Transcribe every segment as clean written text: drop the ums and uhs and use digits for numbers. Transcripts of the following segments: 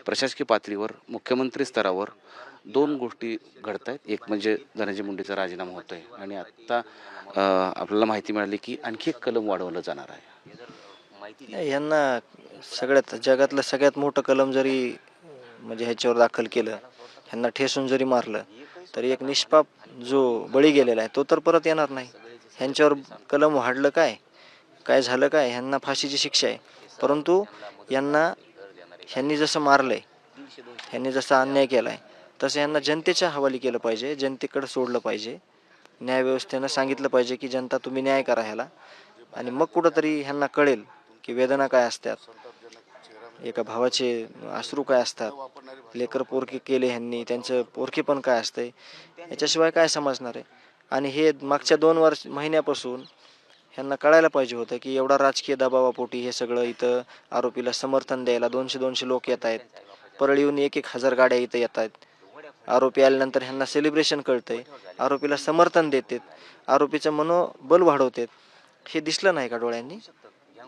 प्रशासकीय पातळीवर मुख्यमंत्री स्तरावर दोन गोष्टी घडत आहेत. एक म्हणजे धनंजय मुंडेचा राजीनामा होतो आहे आणि आत्ता आपल्याला माहिती मिळाली की आणखी एक कलम वाढवलं जाणार आहे. नाही, यांना सगळ्यात जगातलं सगळ्यात मोठं कलम जरी म्हणजे ह्याच्यावर दाखल केलं, ह्यांना ठेसून जरी मारलं, तरी एक निष्पाप जो बळी गेलेला आहे तो तर परत येणार नाही. ह्यांच्यावर कलम वाढलं काय, काय झालं काय, ह्यांना फाशीची शिक्षा आहे. परंतु यांना ह्यांनी जसं मारलंय, ह्यांनी जसा अन्याय केला आहे, तसं ह्यांना जनतेच्या हवाली केलं पाहिजे, जनतेकडे सोडलं पाहिजे. न्यायव्यवस्थेनं सांगितलं पाहिजे की जनता तुम्ही न्याय करा ह्याला. आणि मग कुठंतरी ह्यांना कळेल की वेदना काय असतात, एका भावाचे अश्रू काय असतात, लेकर पोरके केले ह्यांनी, त्यांचं पोरकेपण काय असतंय, याच्याशिवाय काय समजणार आहे. आणि हे मागच्या 2 महिन्यापासून ह्यांना कळायला पाहिजे होतं की एवढा राजकीय दबावापोटी हे सगळं इथं आरोपीला समर्थन द्यायला 200-200 लोक येत आहेत. परळीहून 1,000 गाड्या इथं येत आहेत. आरोपी आल्यानंतर ह्यांना सेलिब्रेशन कळतंय, आरोपीला समर्थन देतात, आरोपीचं मनोबल वाढवतात. हे दिसलं नाही का डोळ्यांनी?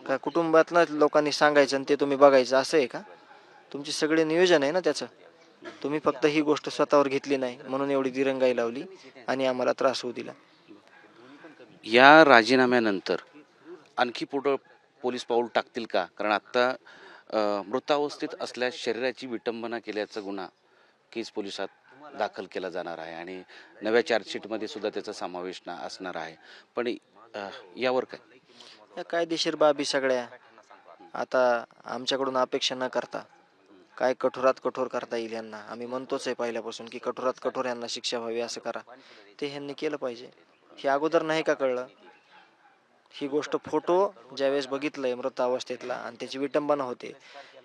का कुटुंबातल्या लोकांनी सांगायचं आणि ते तुम्ही बघायचं, असं आहे का? तुमचे सगळे नियोजन आहे ना त्याचं. तुम्ही फक्त ही गोष्ट स्वतःवर घेतली नाही म्हणून एवढी दिरंगाई लावली आणि आम्हाला त्रास होऊ दिला. या राजीनाम्यानंतर आणखी पुढं पोलीस पाऊल टाकतील का? कारण आत्ता मृतावस्थेत असल्या शरीराची विटंबना केल्याचा गुन्हा केज पोलिसात दाखल केला जाणार आहे आणि नव्या चार्जशीटमध्ये सुद्धा त्याचा समावेश असणार आहे. पण यावर काय? या कायदेशीर बाबी सगळ्या आता आमच्याकडून अपेक्षा न करता काय कठोरात कठोर करता येईल यांना, आम्ही म्हणतोच आहे पहिल्यापासून की कठोरात कठोर यांना शिक्षा व्हावी, असं करा. ते ह्यांनी केलं पाहिजे. हे अगोदर नाही का कळलं? ही गोष्ट फोटो ज्यावेळेस बघितलंय मृत अवस्थेतला आणि त्याची विटंबना होते,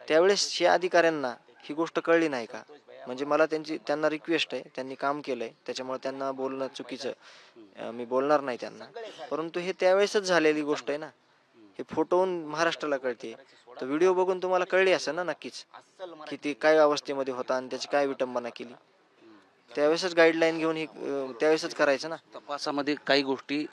त्यावेळेस या अधिकाऱ्यांना ही गोष्ट कळली नाही का? म्हणजे मला त्यांना रिक्वेस्ट आहे, त्यांनी काम केलंय त्याच्यामुळे त्यांना बोलणं चुकीचं, मी बोलणार नाही त्यांना. परंतु हे त्यावेळेसच झालेली गोष्ट आहे ना. हे फोटोहून महाराष्ट्राला कळते, तर व्हिडिओ बघून तुम्हाला कळली असेल ना नक्कीच की ती काय अवस्थेमध्ये होता आणि त्याची काय विटंबना केली. त्यावेळेसच गाईडलाईन घेऊन ही त्यावेळेसच करायचं ना. तपासामध्ये काही गोष्टी